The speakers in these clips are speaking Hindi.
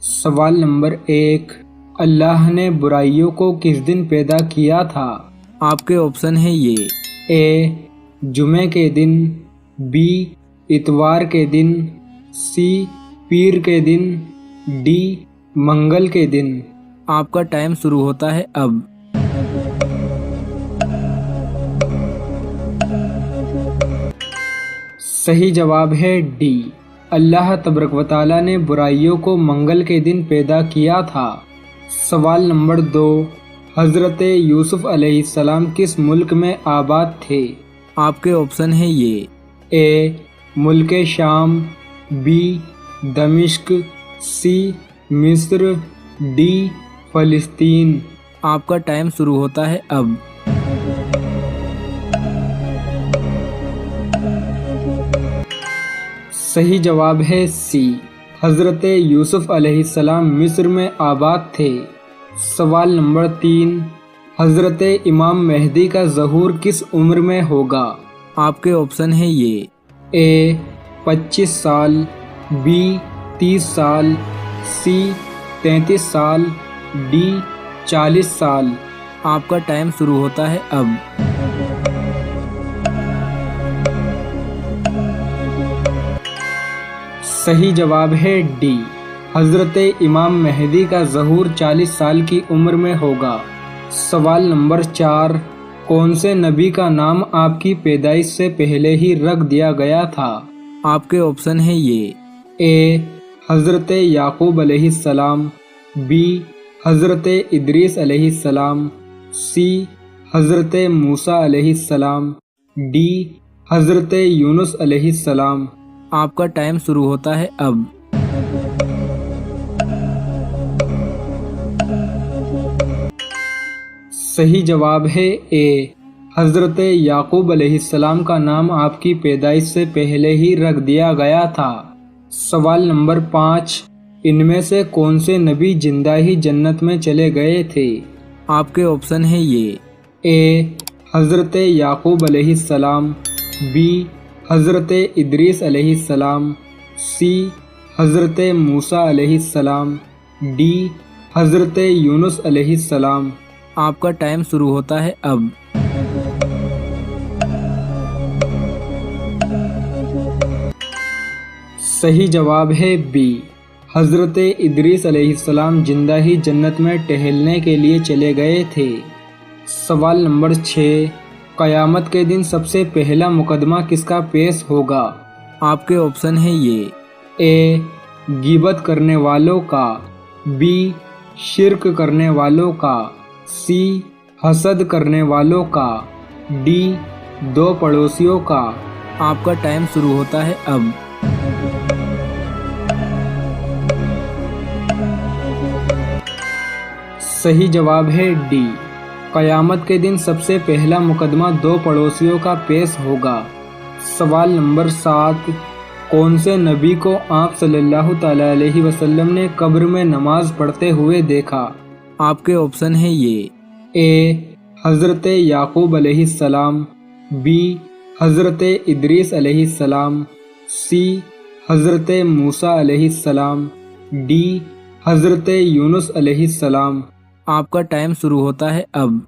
सवाल नंबर 1, अल्लाह ने बुराइयों को किस दिन पैदा किया था? आपके ऑप्शन है ये। ए. जुमे के दिन, बी. इतवार के दिन, सी. पीर के दिन, डी. मंगल के दिन। आपका टाइम शुरू होता है अब। सही जवाब है डी, अल्लाह तबारक व तआला ने बुराइयों को मंगल के दिन पैदा किया था। सवाल नंबर 2, हज़रत यूसुफ अलैहिस्सलाम किस मुल्क में आबाद थे? आपके ऑप्शन है ये। ए. मुल्क शाम, बी. दमिश्क, सी. मिस्र, डी. फ़लस्तीन। आपका टाइम शुरू होता है अब। सही जवाब है सी, हज़रत यूसुफ अलैहिस्सलाम मिस्र में आबाद थे। सवाल नंबर 3, हज़रत इमाम मेहदी का ज़हूर किस उम्र में होगा? आपके ऑप्शन है ये। ए. 25 साल, बी. 30 साल, सी. 33 साल, डी. 40 साल। आपका टाइम शुरू होता है अब। सही जवाब है डी, हज़रत इमाम मेहदी का ज़हूर 40 साल की उम्र में होगा। सवाल नंबर 4, कौन से नबी का नाम आपकी पैदाइश से पहले ही रख दिया गया था? आपके ऑप्शन है ये। ए. हज़रत याकूब अलैहिस्सलाम, बी. हज़रत इदरीस अलैहिस्सलाम, सी. हज़रत मूसा अलैहिस्सलाम, डी. हज़रत यूनुस अलैहिस्सलाम। आपका टाइम शुरू होता है अब। सही जवाब है ए, हज़रत याकूब अलैहिस्सलाम का नाम आपकी पैदाइश से पहले ही रख दिया गया था। सवाल नंबर 5, इनमें से कौन से नबी जिंदा ही जन्नत में चले गए थे? आपके ऑप्शन है ये। ए. हज़रत याकूब अलैहिस्सलाम, बी. हज़रत इदरीस अलैहिस्सलाम, सी. हज़रत मूसा अलैहिस्सलाम, डी. हज़रत यूनुस अलैहिस्सलाम। आपका टाइम शुरू होता है अब। सही जवाब है बी, हज़रत इदरीस अलैहिस्सलाम जिंदा ही जन्नत में टहलने के लिए चले गए थे। सवाल नंबर 6, क़यामत के दिन सबसे पहला मुकदमा किसका पेश होगा? आपके ऑप्शन है ये। ए. ग़ीबत करने वालों का, बी. शिर्क करने वालों का, सी. हसद करने वालों का, डी. 2 पड़ोसियों का। आपका टाइम शुरू होता है अब। सही जवाब है डी, क़यामत के दिन सबसे पहला मुकदमा 2 पड़ोसियों का पेश होगा। सवाल नंबर 7, कौन से नबी को आप सल्लल्लाहु तआला अलैहि वसल्लम ने कब्र में नमाज पढ़ते हुए देखा? आपके ऑप्शन है ये। ए. हज़रत याकूब अलैहिस्सलाम, बी. हज़रत इदरीस अलैहिस्सलाम, सी. हज़रत मूसा अलैहिस्सलाम, डी. हज़रत यूनुस अलैहिस्सलाम। आपका टाइम शुरू होता है अब।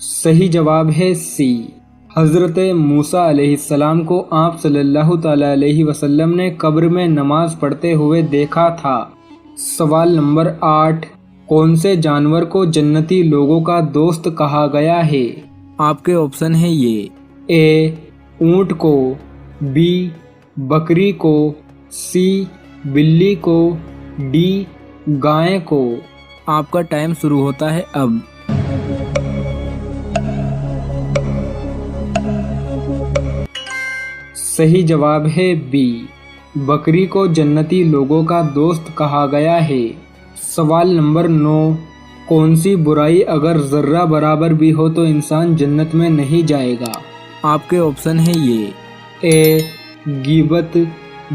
सही जवाब है सी, हज़रत मूसा अलैहिस्सलाम को आप सल्लल्लाहु तआला अलैहि वसल्लम ने कब्र में नमाज पढ़ते हुए देखा था। सवाल नंबर 8, कौन से जानवर को जन्नती लोगों का दोस्त कहा गया है? आपके ऑप्शन है ये। ए. ऊँट को, बी. बकरी को, सी. बिल्ली को, डी. गाय को। आपका टाइम शुरू होता है अब। सही जवाब है बी, बकरी को जन्नती लोगों का दोस्त कहा गया है। सवाल नंबर 9, कौन सी बुराई अगर ज़र्रा बराबर भी हो तो इंसान जन्नत में नहीं जाएगा? आपके ऑप्शन है ये। ए. ग़ीबत,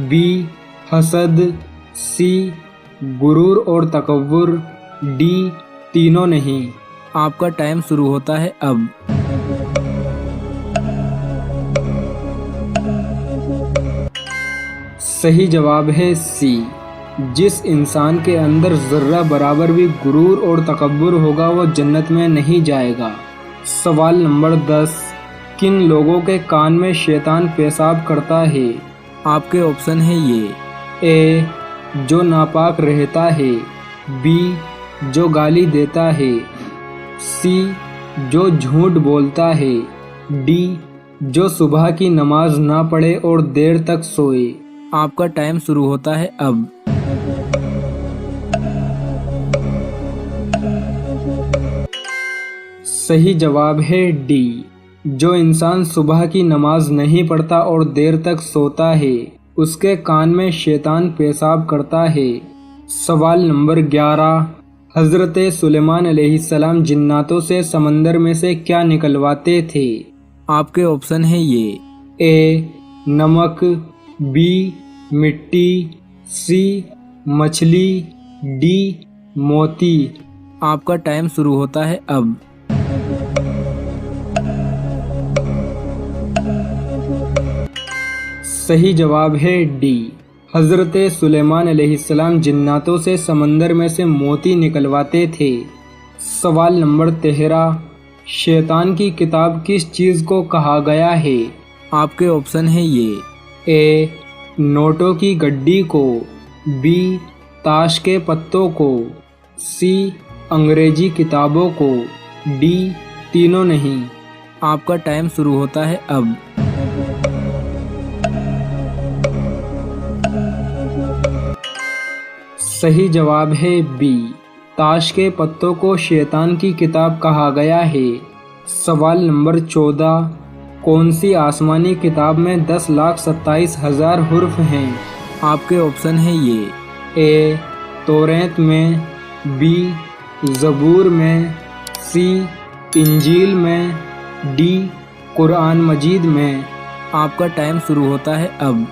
बी. हसद, सी. गुरूर और तकव्वुर, डी. तीनों नहीं। आपका टाइम शुरू होता है अब। सही जवाब है सी। जिस इंसान के अंदर जर्रा बराबर भी गुरूर और तकब्बुर होगा वो जन्नत में नहीं जाएगा। सवाल नंबर 10, किन लोगों के कान में शैतान पेशाब करता है? आपके ऑप्शन है ये। ए, जो नापाक रहता है। बी, जो गाली देता है। सी, जो झूठ बोलता है। डी, जो सुबह की नमाज ना पढ़े और देर तक सोए। आपका टाइम शुरू होता है अब। सही जवाब है डी। जो इंसान सुबह की नमाज नहीं पढ़ता और देर तक सोता है उसके कान में शैतान पेशाब करता है। सवाल नंबर 11, हजरत सुलेमान अलैहिस्सलाम जिन्नातों से समंदर में से क्या निकलवाते थे? आपके ऑप्शन है ये। ए, नमक। बी, मिट्टी। सी, मछली। डी, मोती। आपका टाइम शुरू होता है अब। सही जवाब है डी। हजरत सुलेमान अलैहिस्सलाम जिन्नातों से समंदर में से मोती निकलवाते थे। सवाल नंबर 13, शैतान की किताब किस चीज़ को कहा गया है? आपके ऑप्शन है ये। ए, नोटों की गड्डी को। बी, ताश के पत्तों को। सी, अंग्रेजी किताबों को। डी, तीनों नहीं। आपका टाइम शुरू होता है अब। सही जवाब है बी, ताश के पत्तों को शैतान की किताब कहा गया है। सवाल नंबर 14, कौन सी आसमानी किताब में 10,27,000 हुर्फ हैं? आपके ऑप्शन है ये। ए, तौरात में। बी, ज़बूर में। सी, इंजील में। डी, कुरान मजीद में। आपका टाइम शुरू होता है अब।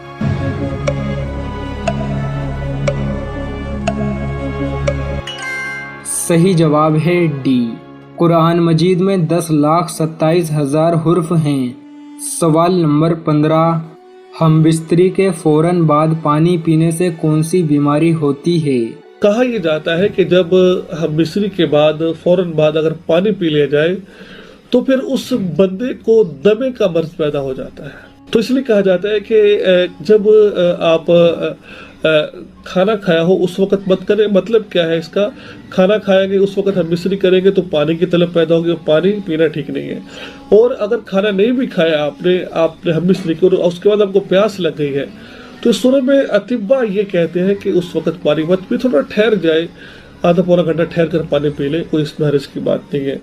सही जवाब है डी, कुरान मजीद में 10,27,000 हुर्फ हैं। सवाल नंबर 15, हम बिस्तरी के फौरन बाद पानी पीने से कौन सी बीमारी होती है? कहा यह जाता है कि जब हम मिस्री के बाद फौरन बाद अगर पानी पी लिया जाए तो फिर उस बंदे को दमे का मर्ज पैदा हो जाता है। तो इसलिए कहा जाता है कि जब आप खाना खाया हो उस वक्त मत करें। मतलब क्या है इसका, खाना खाएंगे उस वक्त हम मिस्री करेंगे तो पानी की तलब पैदा होगी और पानी पीना ठीक नहीं है। और अगर खाना नहीं भी खाया आपने हम मिस्री की और उसके बाद आपको प्यास लग गई है तो इस सूरत में अतिब्बा ये कहते हैं कि उस वक्त पानी मत पी, थोड़ा ठहर जाए, आधा पौना घंटा ठहर कर पानी पी ले, कोई इसमें हर्ज की बात नहीं है।